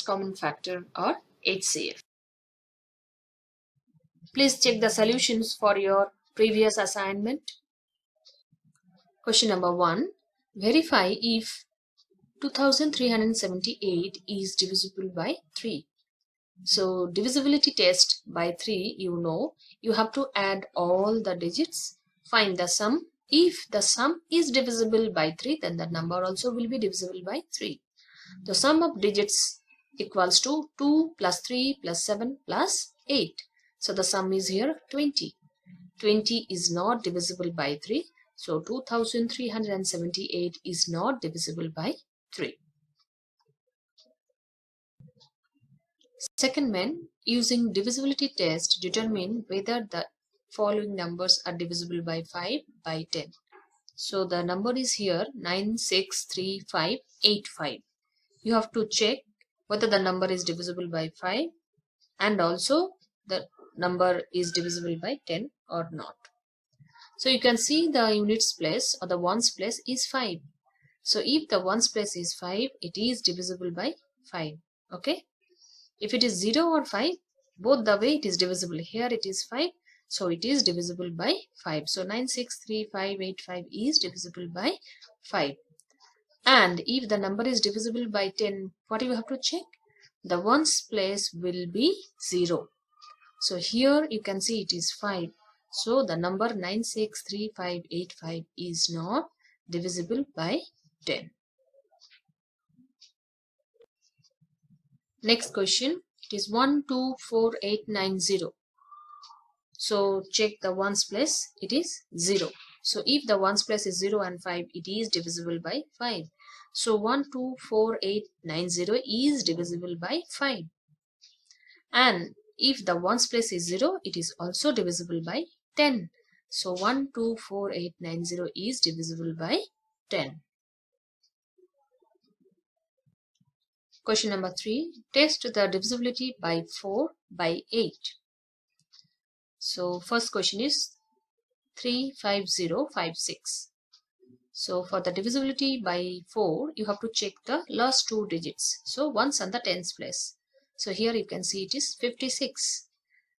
common factor or HCF. Please check the solutions for your previous assignment. Question number 1. Verify if 2378 is divisible by 3. So divisibility test by 3, you have to add all the digits, find the sum. If the sum is divisible by 3, then the number also will be divisible by 3. The sum of digits equals to 2 plus 3 plus 7 plus 8. So the sum is here 20. 20 is not divisible by 3. So 2378 is not divisible by 3. Second one, using divisibility test, determine whether the following numbers are divisible by 5 by 10. So the number is here 96385. You have to check whether the number is divisible by 5 and also the number is divisible by 10 or not. So you can see the units place or the ones place is 5. So if the ones place is 5, it is divisible by 5. Okay. If it is 0 or 5, both the way it is divisible. Here it is 5, so it is divisible by 5. So 96385 is divisible by 5. And if the number is divisible by 10, what you have to check? The ones place will be 0. So here you can see it is 5. So the number 963585 is not divisible by 10. Next question, it is 124890. So check the ones place, it is 0. So if the ones place is 0 and 5, it is divisible by 5. So 124890 is divisible by 5. And if the ones place is 0, it is also divisible by 10. So 124890 is divisible by 10. Question number 3. Test the divisibility by 4 by 8. So first question is 35056. So for the divisibility by 4, you have to check the last two digits. So ones and the tens place. So here you can see it is 56.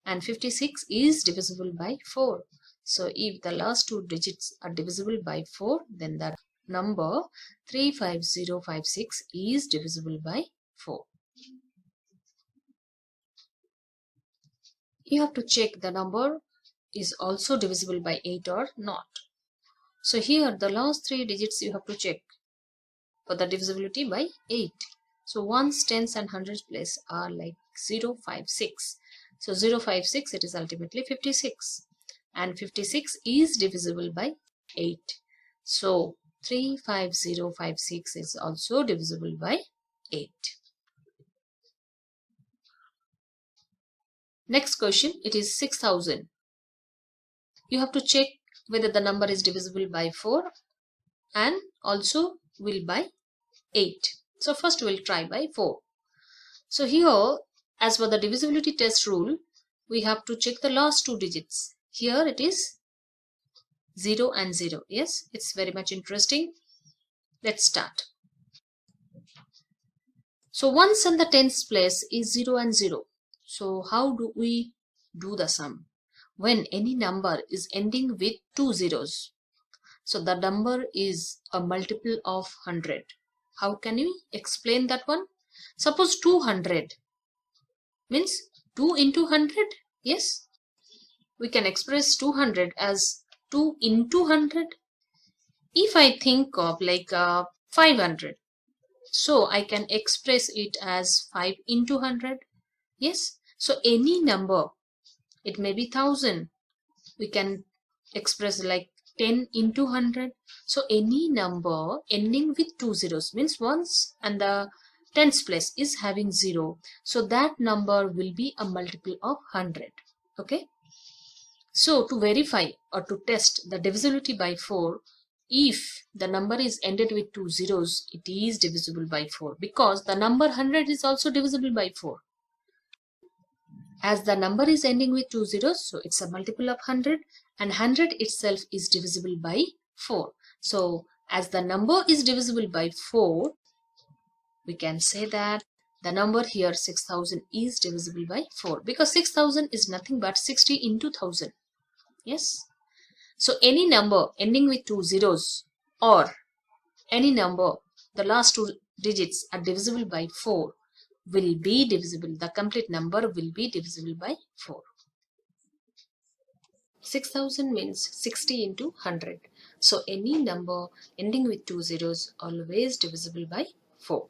And 56 is divisible by 4. So if the last two digits are divisible by 4, then that number 35056 is divisible by 4. You have to check the number is also divisible by 8 or not. So here the last three digits you have to check for the divisibility by 8. So ones, tens and hundreds place are like 056. So 056, it is ultimately 56. And 56 is divisible by 8. So 35056 is also divisible by 8. Next question, it is 6000. You have to check whether the number is divisible by 4 and also will by 8. So first we'll try by 4. So here, as per the divisibility test rule, we have to check the last two digits. Here it is 0 and 0. Yes, it's very much interesting. Let's start. So ones and the tens place is 0 and 0. So how do we do the sum? When any number is ending with two zeros, so the number is a multiple of 100. How can we explain that one? Suppose 200 means 2 into 100. Yes, we can express 200 as 2 into 100. If I think of like 500, so I can express it as 5 into 100. Yes, so any number, it may be 1000. We can express like 10 into 100. So any number ending with two zeros means ones and the tens place is having 0. So that number will be a multiple of 100. Okay. So to verify or to test the divisibility by 4, if the number is ended with two zeros, it is divisible by 4 because the number 100 is also divisible by 4. As the number is ending with two zeros, so it's a multiple of 100 and 100 itself is divisible by 4. So as the number is divisible by 4, we can say that the number here 6000 is divisible by 4 because 6000 is nothing but 60 into 1000. Yes. So any number ending with 2 zeros or any number, the last 2 digits are divisible by 4 will be divisible. The complete number will be divisible by 4. 6000 means 60 into 100. So any number ending with 2 zeros always divisible by 4.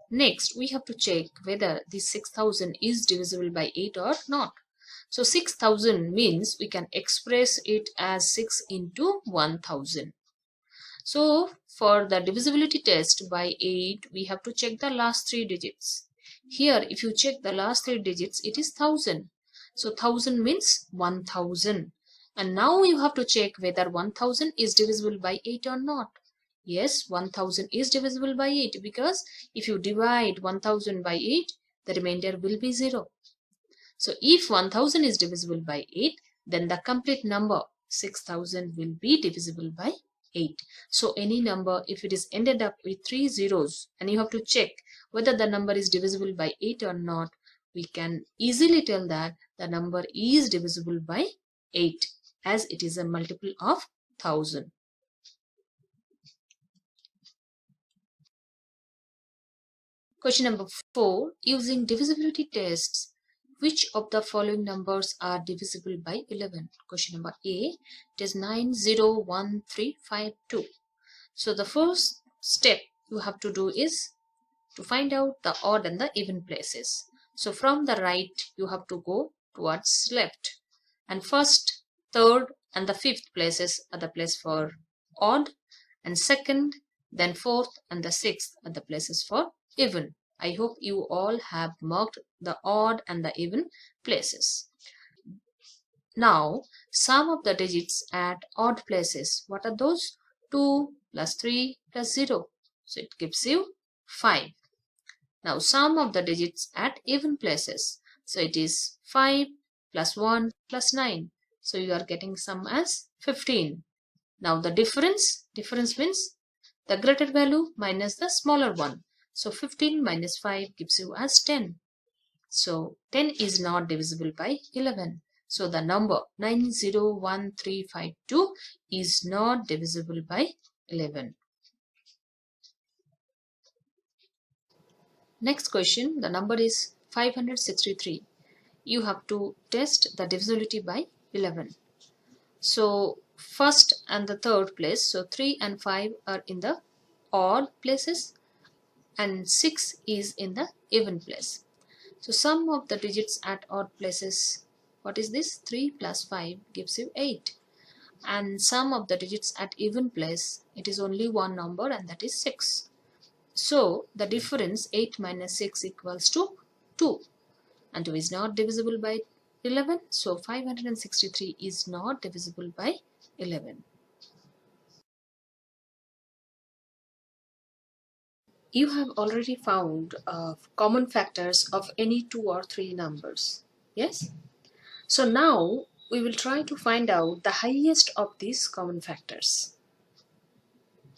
Next, we have to check whether this 6000 is divisible by 8 or not. So 6000 means we can express it as 6 into 1000. So for the divisibility test by 8, we have to check the last 3 digits. Here, if you check the last 3 digits, it is 1000. So 1000 means 1000. And now you have to check whether 1000 is divisible by 8 or not. Yes, 1000 is divisible by 8 because if you divide 1000 by 8, the remainder will be 0. So if 1000 is divisible by 8, then the complete number 6000 will be divisible by 8. So any number, if it is ended up with 3 zeros and you have to check whether the number is divisible by 8 or not, we can easily tell that the number is divisible by 8 as it is a multiple of 1000. Question number 4. Using divisibility tests, which of the following numbers are divisible by 11? Question number A. It is 901352. So the first step you have to do is to find out the odd and the even places. So from the right you have to go towards left. And first, third and the fifth places are the place for odd, and second, then fourth and the sixth are the places for even. I hope you all have marked the odd and the even places. Now, sum of the digits at odd places. What are those? 2 plus 3 plus 0. So it gives you 5. Now, sum of the digits at even places. So it is 5 plus 1 plus 9. So you are getting sum as 15. Now, the difference means the greater value minus the smaller one. So 15 minus 5 gives you as 10. So 10 is not divisible by 11. So the number 901352 is not divisible by 11. Next question, the number is 563. You have to test the divisibility by 11. So first and the third place, so 3 and 5 are in the odd places and 6 is in the even place. So sum of the digits at odd places, what is this? 3 plus 5 gives you 8. And sum of the digits at even place, it is only one number and that is 6. So the difference 8 minus 6 equals to 2. And 2 is not divisible by 11. So 563 is not divisible by 11. You have already found common factors of any 2 or 3 numbers. Yes? So now we will try to find out the highest of these common factors.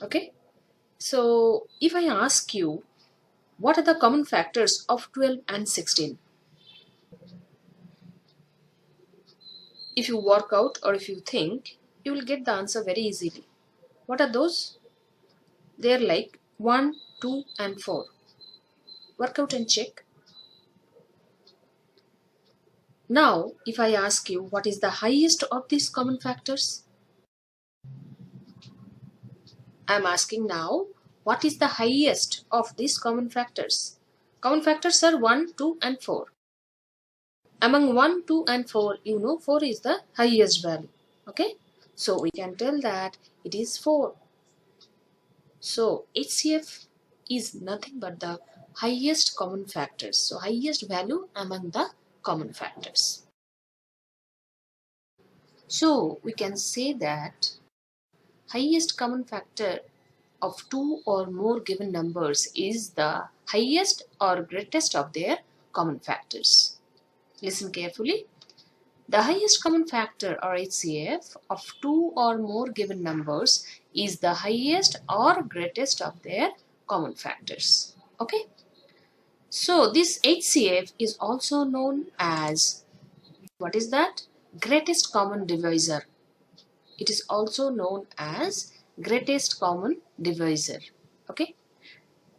Okay? So if I ask you, what are the common factors of 12 and 16? If you work out or if you think, you will get the answer very easily. What are those? They are like 1, 2 and 4. Work out and check. Now, if I ask you what is the highest of these common factors? I am asking now, what is the highest of these common factors? Common factors are 1, 2 and 4. Among 1, 2 and 4, you know 4 is the highest value. Okay? So we can tell that it is 4. So HCF is nothing but the highest common factors. So highest value among the common factors. So we can say that highest common factor of 2 or more given numbers is the highest or greatest of their common factors. Listen carefully. The highest common factor or HCF of 2 or more given numbers is the highest or greatest of their common factors. Okay. So this HCF is also known as, what is that? Greatest common divisor. It is also known as greatest common divisor. Okay.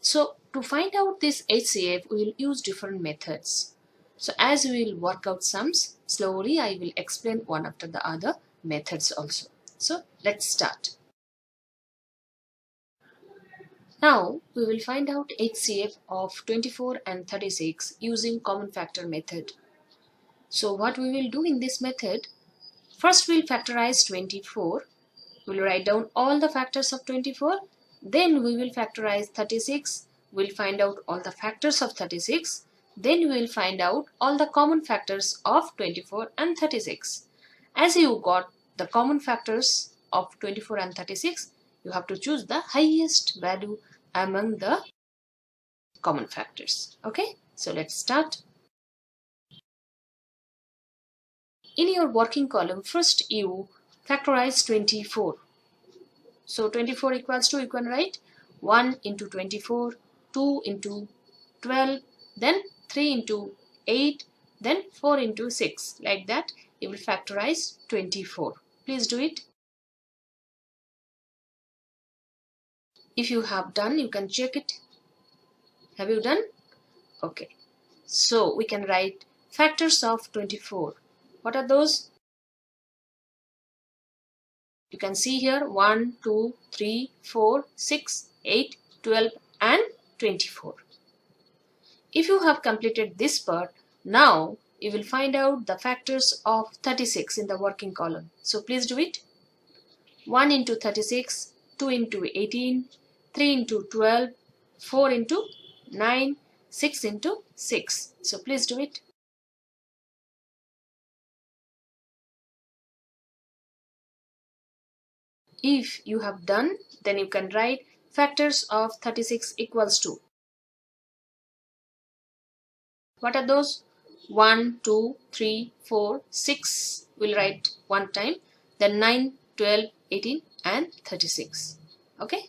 So to find out this HCF, we will use different methods. So as we will work out sums, slowly I will explain one after the other methods also. So let's start. Now we will find out HCF of 24 and 36 using common factor method. So what we will do in this method, first we'll factorize 24. We'll write down all the factors of 24. Then we will factorize 36. We'll find out all the factors of 36. Then we will find out all the common factors of 24 and 36. As you got the common factors of 24 and 36, you have to choose the highest value among the common factors. Okay, so let's start. In your working column, first you factorize 24. So 24 equals to, you can write 1 into 24, 2 into 12, then 3 into 8, then 4 into 6. Like that, you will factorize 24. Please do it. If you have done, you can check it. Have you done? Okay. So we can write factors of 24. What are those? You can see here 1, 2, 3, 4, 6, 8, 12 and 24. If you have completed this part, now you will find out the factors of 36 in the working column. So please do it. 1 into 36, 2 into 18, 3 into 12, 4 into 9, 6 into 6. So please do it. If you have done, then you can write factors of 36 equals to. What are those? 1, 2, 3, 4, 6. We'll write one time. Then 9, 12, 18 and 36. Okay.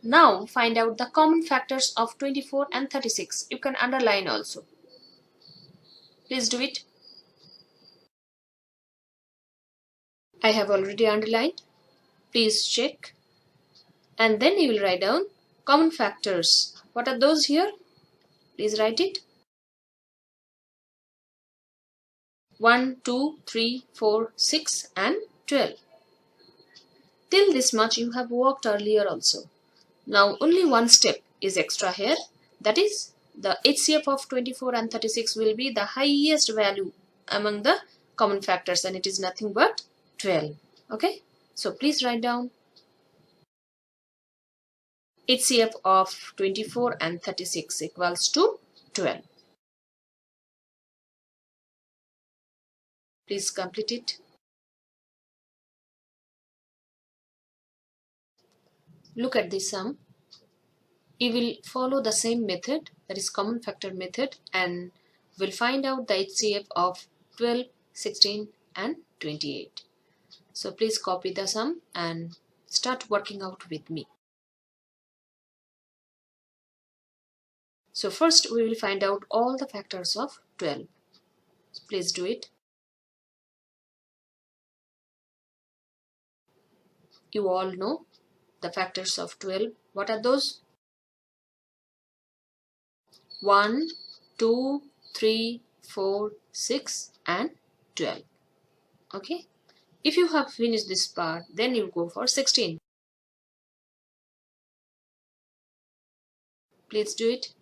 Now find out the common factors of 24 and 36. You can underline also. Please do it. I have already underlined. Please check. And then you will write down common factors. What are those here? Please write it. 1, 2, 3, 4, 6 and 12. Till this much you have worked earlier also. Now only one step is extra here. That is, the HCF of 24 and 36 will be the highest value among the common factors, and it is nothing but 12. Okay, so please write down HCF of 24 and 36 equals to 12. Please complete it. Look at the sum. You will follow the same method, that is common factor method, and will find out the HCF of 12, 16 and 28. So please copy the sum and start working out with me. So first we will find out all the factors of 12. So please do it. You all know the factors of 12. What are those? 1, 2, 3, 4, 6 and 12. Okay. If you have finished this part, then you go for 16. Please do it.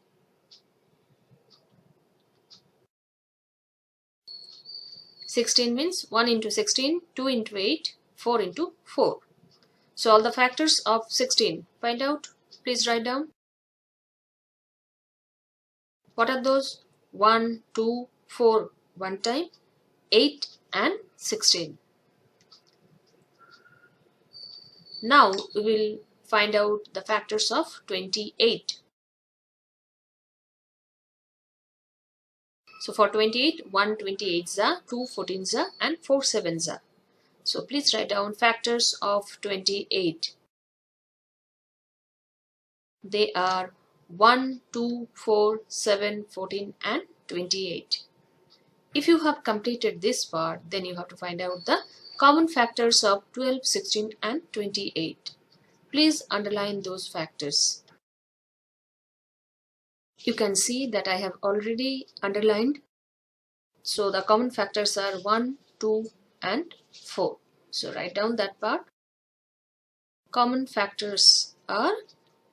16 means 1 into 16, 2 into 8, 4 into 4. So all the factors of 16, find out. Please write down. What are those? 1, 2, 4 one time, 8 and 16. Now we will find out the factors of 28. So for 28, 1 28s are, 2 14s are and 4 7s are. So please write down factors of 28. They are 1, 2, 4, 7, 14 and 28. If you have completed this part, then you have to find out the common factors of 12, 16 and 28. Please underline those factors. You can see that I have already underlined. So the common factors are 1, 2 and 4. So write down that part. Common factors are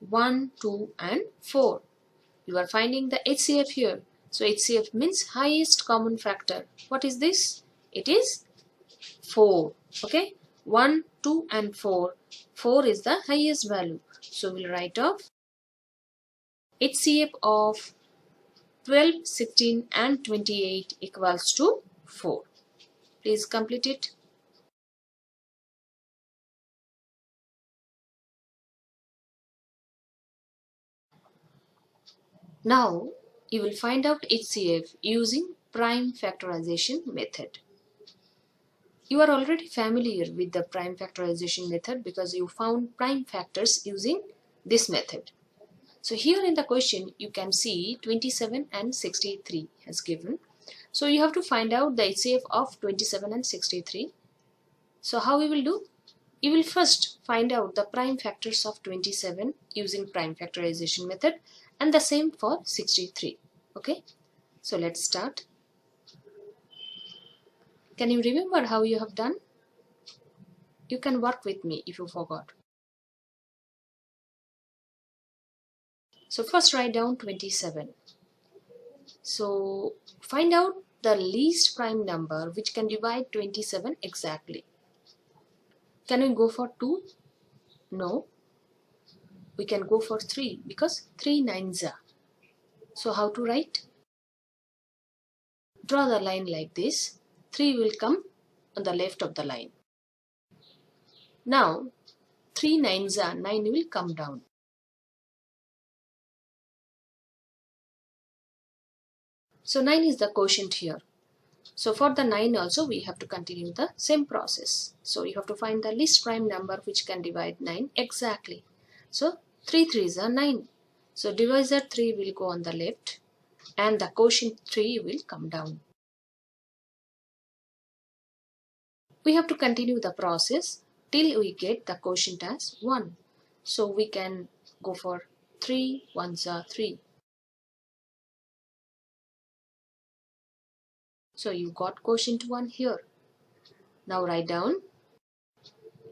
1, 2 and 4. You are finding the HCF here. So HCF means highest common factor. What is this? It is 4. Okay. 1, 2 and 4. 4 is the highest value. So we'll write off HCF of 12, 16 and 28 equals to 4. Please complete it. Now you will find out HCF using prime factorization method. You are already familiar with the prime factorization method because you found prime factors using this method. So here in the question you can see 27 and 63 has given. So you have to find out the HCF of 27 and 63. So how we will do? You will first find out the prime factors of 27 using prime factorization method and the same for 63. Okay, so let's start. Can you remember how you have done? You can work with me if you forgot. So first write down 27. So find out the least prime number which can divide 27 exactly. Can we go for 2? No. We can go for 3 because 3 nines are. So how to write? Draw the line like this. 3 will come on the left of the line. Now 3 nines are, 9 will come down. So 9 is the quotient here. So for the 9 also we have to continue the same process. So you have to find the least prime number which can divide 9 exactly. So 3 3s are 9. So divisor 3 will go on the left and the quotient 3 will come down. We have to continue the process till we get the quotient as 1. So we can go for 3 1s are 3. So you got quotient 1 here. Now write down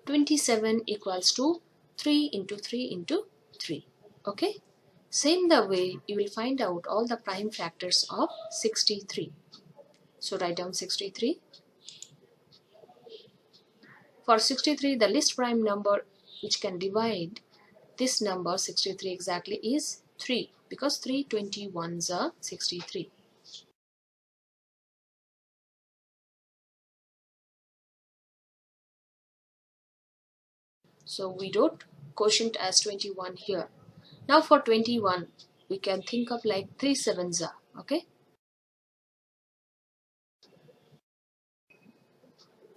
27 equals to 3 into 3 into 3. Okay. Same the way you will find out all the prime factors of 63. So write down 63. For 63 the least prime number which can divide this number 63 exactly is 3 because 3 21s are 63. So we wrote quotient as 21 here. Now for 21 we can think of like 3 7s are. Okay.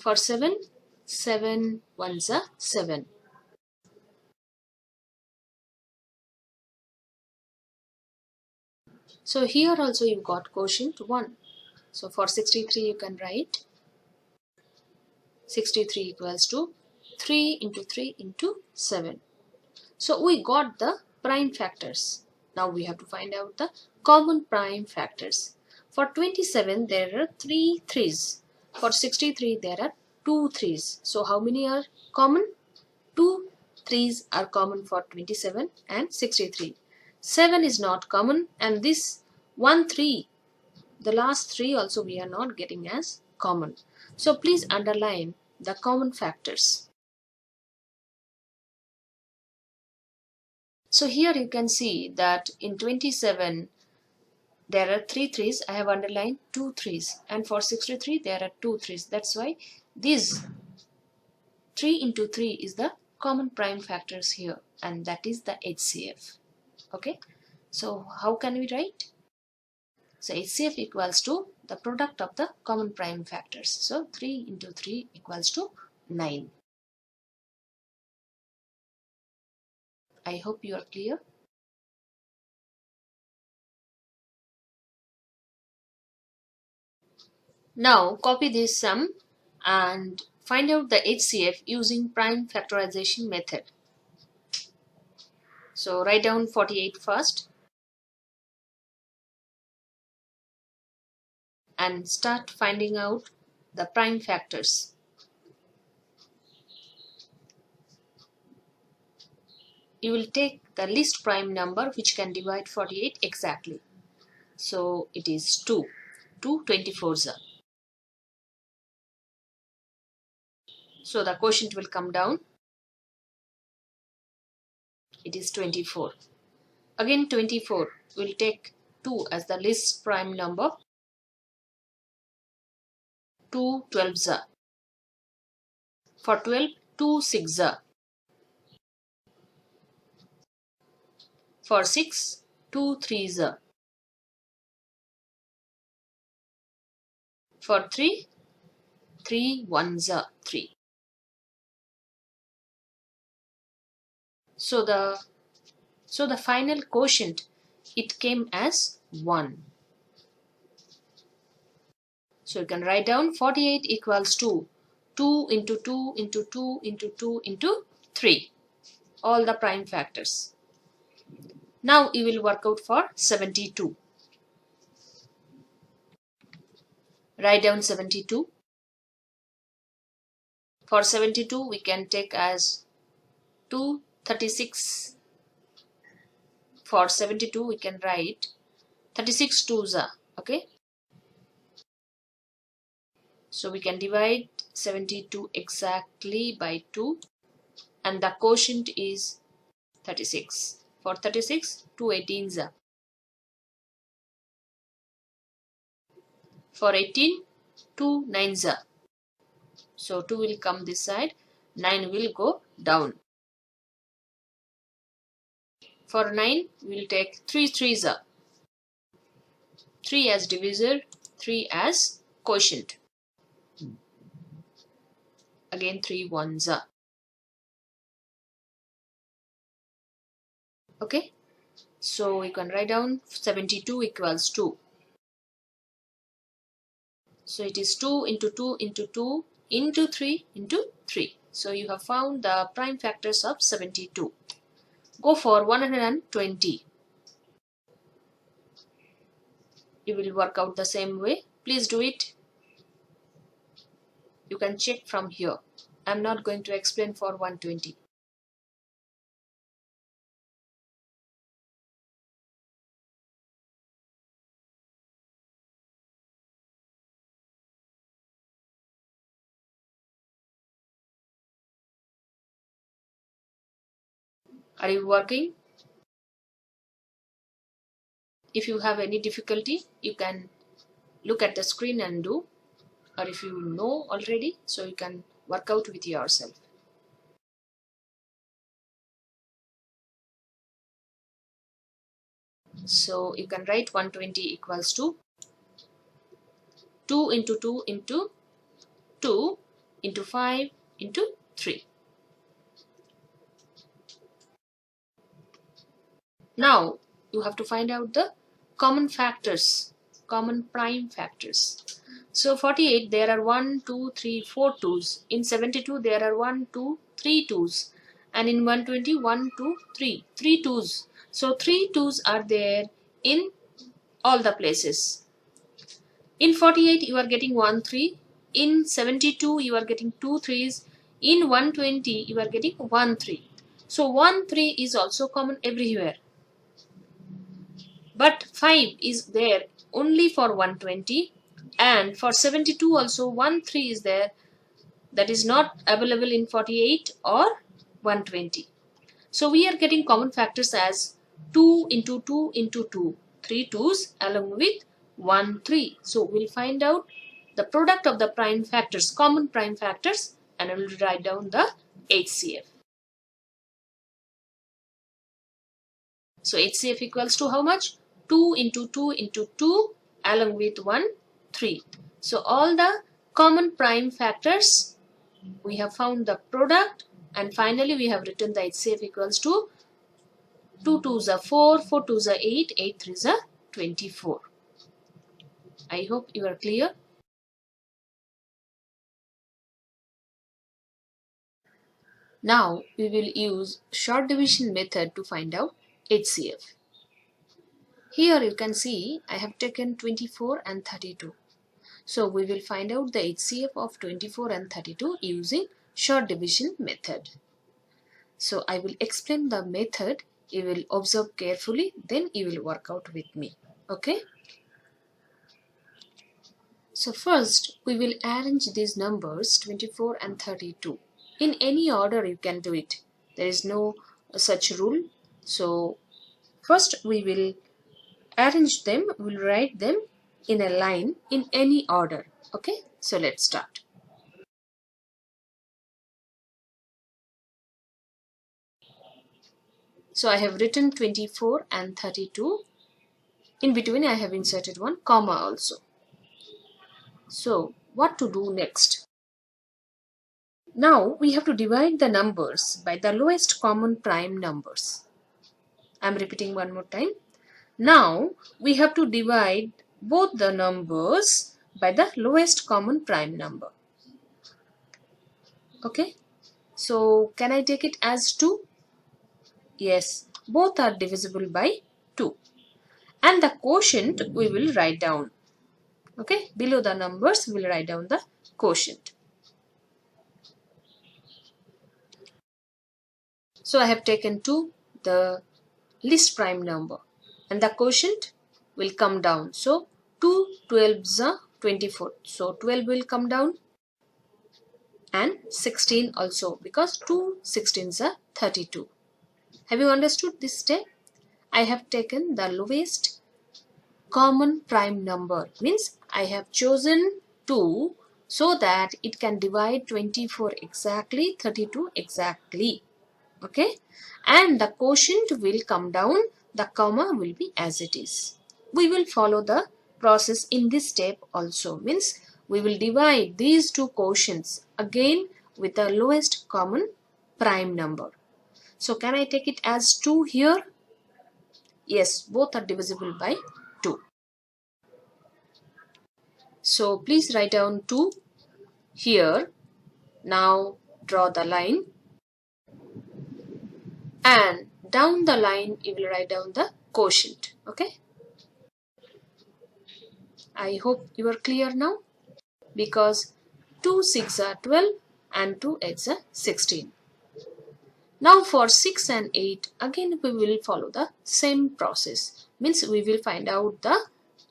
For 7 7 1s are 7. So here also you got quotient 1. So for 63 you can write 63 equals to 3 into 3 into 7. So we got the prime factors. Now we have to find out the common prime factors. For 27 there are 3 3s. For 63 there are 2 3s. So how many are common? 2 3s are common for 27 and 63. 7 is not common and this 1 3, the last 3 also we are not getting as common. So please underline the common factors. So here you can see that in 27 there are 3 3s. I have underlined 2 3s and for 63 there are 2 3s. That's why this 3 into 3 is the common prime factors here and that is the HCF. Okay. So how can we write? So HCF equals to the product of the common prime factors. So 3 into 3 equals to 9. I hope you are clear. Now copy this sum and find out the HCF using prime factorization method. So write down 48 first and start finding out the prime factors. You will take the least prime number which can divide 48 exactly. So it is 2. 2 24s are. So the quotient will come down. It is 24. Again 24. We'll take 2 as the least prime number. 2 12s are. For 12, 2 6s are. For 6, 2 3s are. For 3, 3 1s are 3. So the final quotient, it came as 1. So you can write down 48 equals to 2 into 2 into 2 into 2 into 3. All the prime factors. Now you will work out for 72. Write down 72. For 72 we can take as 2 36. For 72 we can write 36 2s are. Okay. So we can divide 72 exactly by 2 and the quotient is 36. For 36, 2 18s are. For 18, 2 9s are. So 2 will come this side, 9 will go down. For 9, we will take 3 3s are. 3 as divisor, 3 as quotient. Again 3 1s are. Okay. So we can write down 72 equals 2. So it is 2 into 2 into 2 into 3 into 3. So you have found the prime factors of 72. Go for 120. You will work out the same way. Please do it. You can check from here. I am not going to explain for 120. Are you working? If you have any difficulty, you can look at the screen and do. Or if you know already, so you can work out with yourself. So you can write 120 equals to 2 into 2 into 2 into 5 into 3. Now you have to find out the common factors, common prime factors. So 48 there are 1, 2, 3, 4 2's. In 72 there are 1, 2, 3 2's. And in 120 1, 2, 3, 3 2's. So 3 2's are there in all the places. In 48 you are getting 1 3. In 72 you are getting 2 3's. In 120 you are getting 1 3. So 1 3 is also common everywhere. But 5 is there only for 120, and for 72 also 1 3 is there, that is not available in 48 or 120. So we are getting common factors as 2 into 2 into 2, 3 2's along with 1 3. So we'll find out the product of the prime factors, common prime factors, and I will write down the HCF. So HCF equals to how much? 2 into 2 into 2 along with 1 3. So all the common prime factors, we have found the product, and finally we have written the HCF equals to 2 2's are 4, 4 2's are 8, 8 3's are 24. I hope you are clear. Now we will use short division method to find out HCF. Here you can see I have taken 24 and 32. So we will find out the HCF of 24 and 32 using short division method. So I will explain the method. You will observe carefully, then you will work out with me. Okay? So first we will arrange these numbers 24 and 32. In any order you can do it. There is no such rule. So first we will arrange them, we will write them in a line in any order. Okay? So let's start. So I have written 24 and 32. In between I have inserted one comma also. So what to do next? Now we have to divide the numbers by the lowest common prime numbers. I am repeating one more time. Now we have to divide both the numbers by the lowest common prime number. Okay. So can I take it as 2? Yes, both are divisible by 2. And the quotient we will write down. Okay, below the numbers we will write down the quotient. So I have taken 2, the least prime number, and the quotient will come down. So 2 12s are 24. So 12 will come down, and 16 also, because 2 16s are 32. Have you understood this step? I have taken the lowest common prime number, means I have chosen 2 so that it can divide 24 exactly, 32 exactly. Okay, and the quotient will come down, the comma will be as it is. We will follow the process in this step also, means we will divide these two quotients again with the lowest common prime number. So can I take it as 2 here? Yes, both are divisible by 2. So please write down 2 here. Now draw the line, and down the line you will write down the quotient. Okay, I hope you are clear now, because 2 6 are 12 and 2 8s are 16. Now for 6 and 8 again we will follow the same process, means we will find out the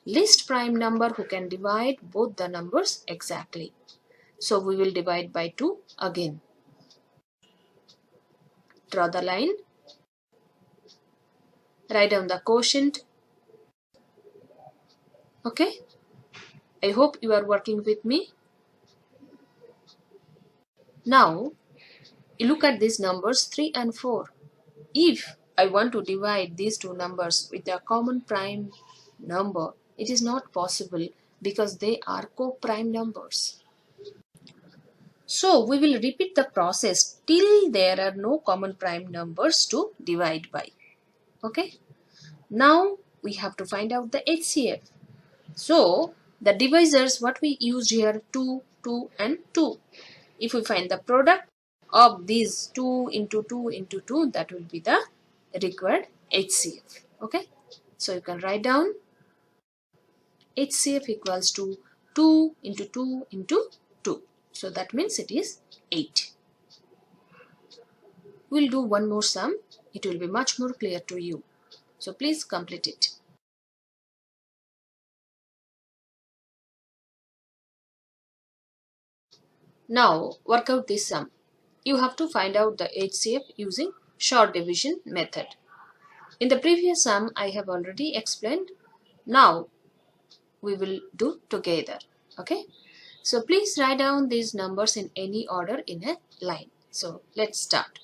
least prime number who can divide both the numbers exactly. So we will divide by 2 again. Draw the line, write down the quotient. Okay, I hope you are working with me. Now you look at these numbers 3 and 4. If I want to divide these two numbers with a common prime number, it is not possible because they are co-prime numbers. So we will repeat the process till there are no common prime numbers to divide by. Okay. Now we have to find out the HCF. So the divisors what we used here, 2, 2 and 2. If we find the product of these 2 into 2 into 2, that will be the required HCF. Okay, so you can write down HCF equals to 2 into 2 into 2. So that means it is 8. We'll do one more sum. It will be much more clear to you. So please complete it. Now work out this sum. You have to find out the HCF using short division method. In the previous sum I have already explained. Now we will do together. Okay, so please write down these numbers in any order in a line. So let's start.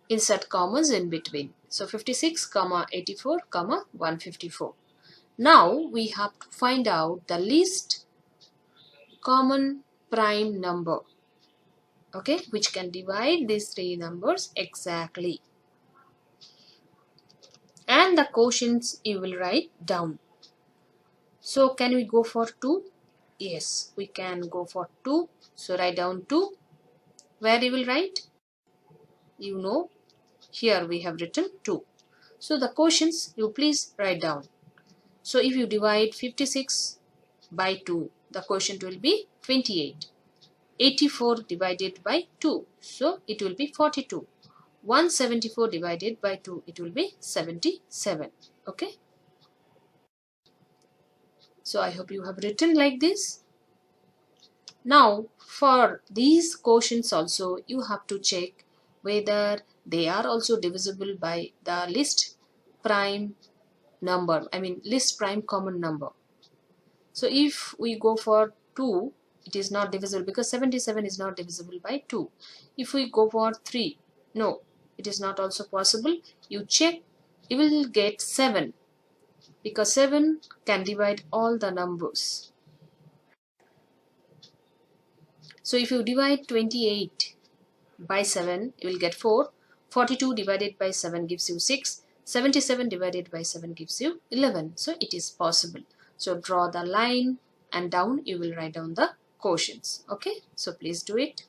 Insert commas in between. So 56, 84, 154. Now we have to find out the least common prime number, okay, which can divide these three numbers exactly. And the quotients you will write down. So can we go for 2? Yes, we can go for 2. So write down 2. Where you will write? You know, here we have written 2. So the quotients you please write down. So if you divide 56 by 2, the quotient will be 28. 84 divided by 2, so it will be 42. 174 divided by 2, it will be 77. Okay. So I hope you have written like this. Now for these quotients also you have to check whether they are also divisible by the least prime number, least prime common number. So if we go for 2, it is not divisible because 77 is not divisible by 2. If we go for 3, no, it is not also possible. You check, you will get 7 because 7 can divide all the numbers. So if you divide 28 by 7, you will get 4. 42 divided by 7 gives you 6. 77 divided by 7 gives you 11. So it is possible. So draw the line and down you will write down the quotients. Okay, so please do it.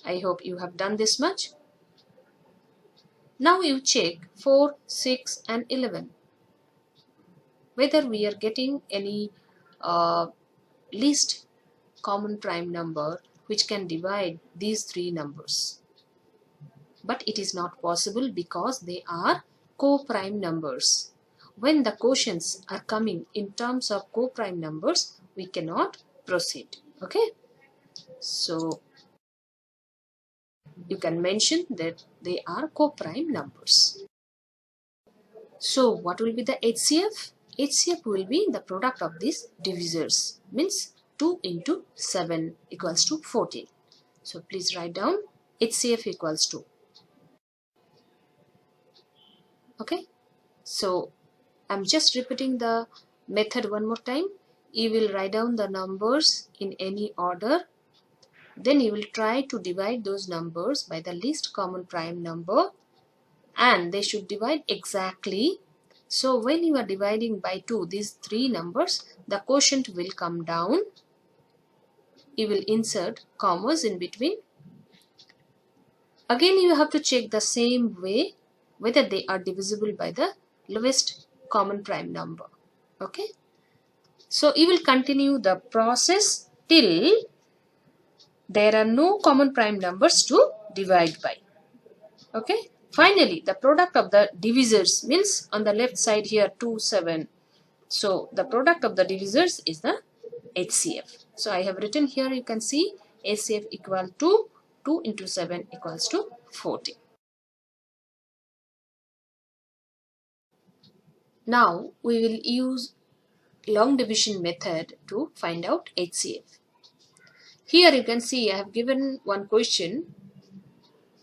I hope you have done this much. Now you check 4, 6 and 11 whether we are getting any least common prime number which can divide these three numbers. But it is not possible because they are co-prime numbers. When the quotients are coming in terms of co-prime numbers, we cannot proceed. Okay, so you can mention that they are co-prime numbers. So what will be the HCF? HCF will be the product of these divisors, means 2 into 7 equals to 14. So please write down HCF equals to. Okay, so I'm just repeating the method one more time. You will write down the numbers in any order. Then you will try to divide those numbers by the least common prime number, and they should divide exactly. So when you are dividing by 2 these three numbers, the quotient will come down. You will insert commas in between. Again you have to check the same way whether they are divisible by the lowest common prime number. Okay, so you will continue the process till there are no common prime numbers to divide by. Okay, finally the product of the divisors means on the left side here 2, 7. So the product of the divisors is the HCF. So I have written here, you can see HCF equal to 2 into 7 equals to 40. Now we will use long division method to find out HCF. Here you can see I have given one question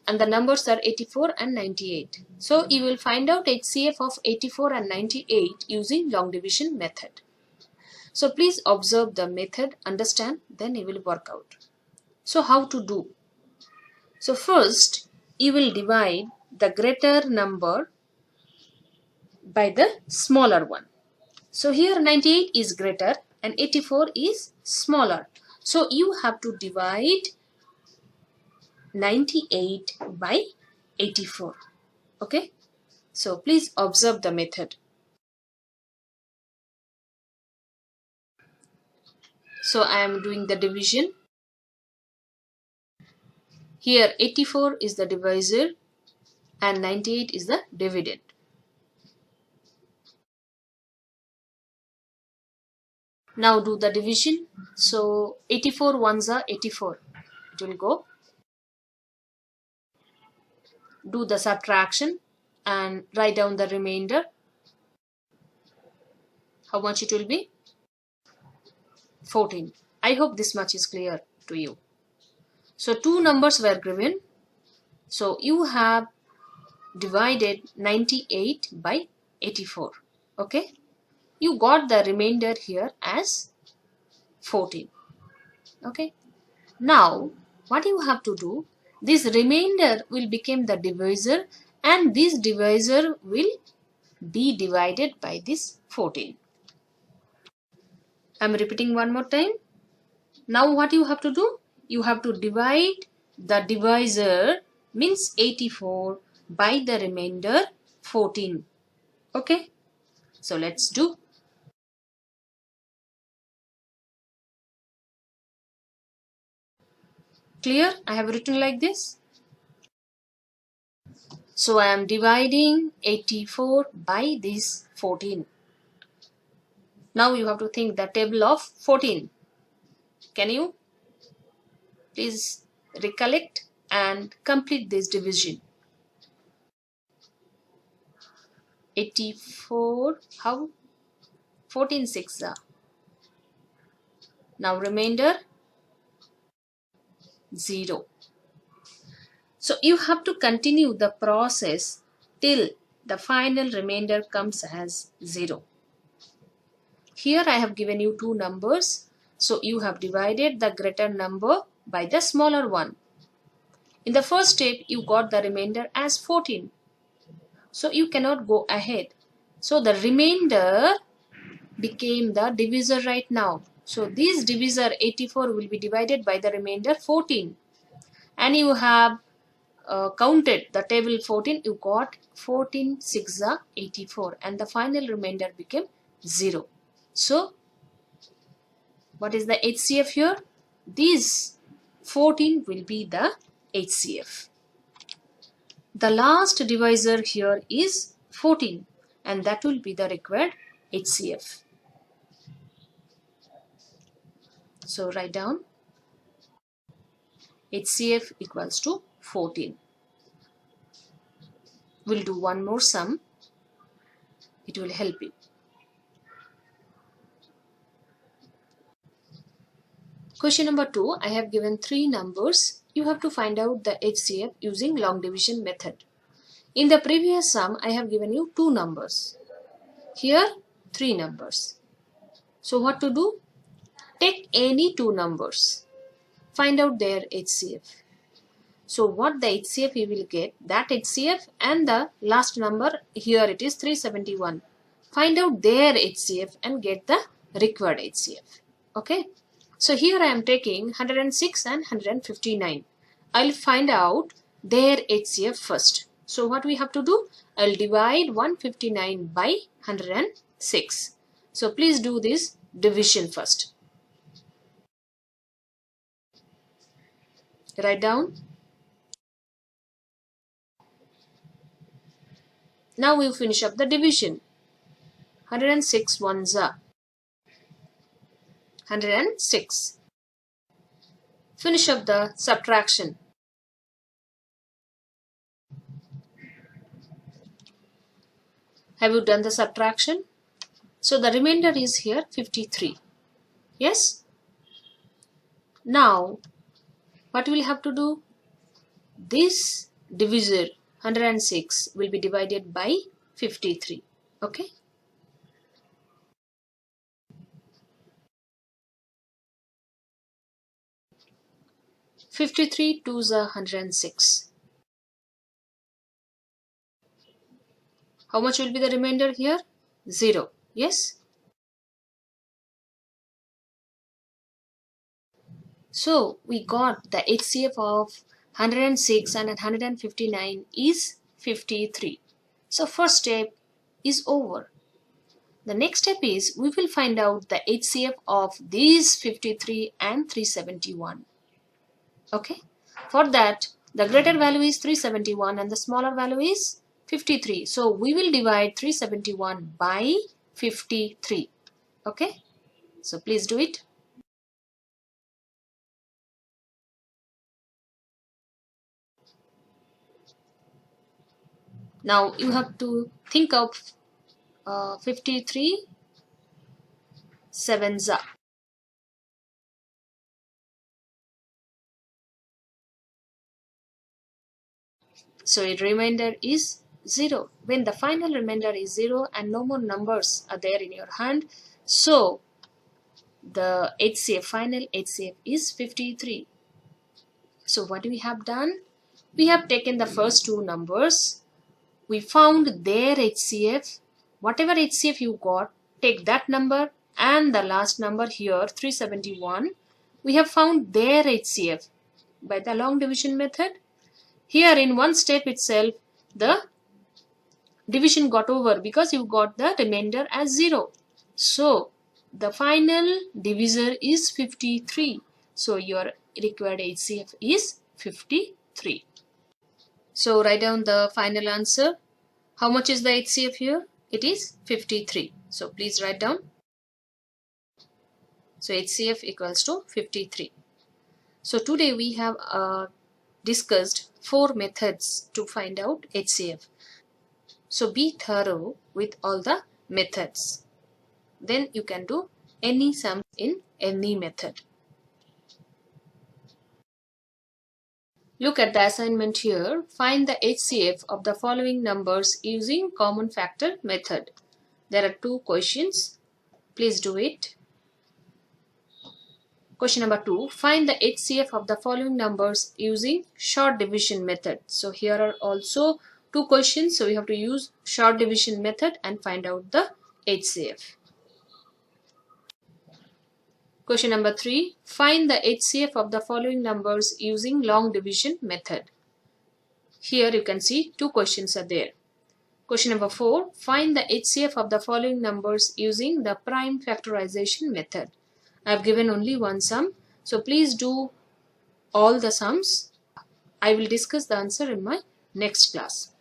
and the numbers are 84 and 98. So you will find out HCF of 84 and 98 using long division method. So please observe the method, understand, then you will work out. So how to do? So first you will divide the greater number by the smaller one. So here 98 is greater and 84 is smaller. So you have to divide 98 by 84. Okay, so please observe the method. So I am doing the division. Here 84 is the divisor and 98 is the dividend. Now do the division. So 84 ones are 84. It will go. Do the subtraction and write down the remainder. How much it will be? 14. I hope this much is clear to you. So two numbers were given. So you have divided 98 by 84. Okay. You got the remainder here as 14. Okay. Now what you have to do? This remainder will become the divisor and this divisor will be divided by this 14. I'm repeating one more time. Now what you have to do? You have to divide the divisor, means 84, by the remainder 14. Okay? So let's do. Clear? I have written like this. So I am dividing 84 by this 14. Now you have to think the table of 14. Can you please recollect and complete this division? 84, how? 14 6 are. Now remainder 0. So you have to continue the process till the final remainder comes as 0. Here I have given you two numbers. So you have divided the greater number by the smaller one. In the first step, you got the remainder as 14. So you cannot go ahead. So the remainder became the divisor right now. So this divisor 84 will be divided by the remainder 14. And you have counted the table 14, you got 14 6 are 84 and the final remainder became 0. So what is the HCF here? This 14 will be the HCF. The last divisor here is 14 and that will be the required HCF. So write down HCF equals to 14. We'll do one more sum. It will help you. Question number 2. I have given 3 numbers. You have to find out the HCF using long division method. In the previous sum, I have given you 2 numbers. Here, 3 numbers. So what to do? Take any 2 numbers. Find out their HCF. So what the HCF you will get, that HCF and the last number, here it is 371. Find out their HCF and get the required HCF. Okay. So here I am taking 106 and 159. I'll find out their HCF first. So what we have to do? I'll divide 159 by 106. So please do this division first. Write down. Now we finish up the division. 106 ones are 106. Finish up the subtraction. Have you done the subtraction? So the remainder is here 53. Yes? Now what we'll have to do? This divisor 106 will be divided by 53. Okay? (53) 2s are 106. How much will be the remainder here? 0. Yes? So we got the HCF of 106 and 159 is 53. So first step is over. The next step is we will find out the HCF of these 53 and 371. Okay. For that, the greater value is 371 and the smaller value is 53. So we will divide 371 by 53. Okay. So please do it. Now you have to think of 53 sevens are. So its remainder is 0. When the final remainder is 0 and no more numbers are there in your hand, so the HCF, final HCF is 53. So what we have done? We have taken the first 2 numbers. We found their HCF whatever HCF you got, take that number and the last number here 371. We have found their HCF by the long division method. Here in one step itself the division got over because you got the remainder as 0. So the final divisor is 53. So your required HCF is 53. So write down the final answer. How much is the HCF here? It is 53. So please write down. So HCF equals to 53. So today we have discussed 4 methods to find out HCF. So be thorough with all the methods. Then you can do any sum in any method. Look at the assignment here. Find the HCF of the following numbers using common factor method. There are 2 questions. Please do it. Question number 2. Find the HCF of the following numbers using short division method. So here are also 2 questions. So we have to use short division method and find out the HCF. Question number 3. Find the HCF of the following numbers using long division method. Here you can see 2 questions are there. Question number 4. Find the HCF of the following numbers using the prime factorization method. I have given only one sum. So please do all the sums. I will discuss the answer in my next class.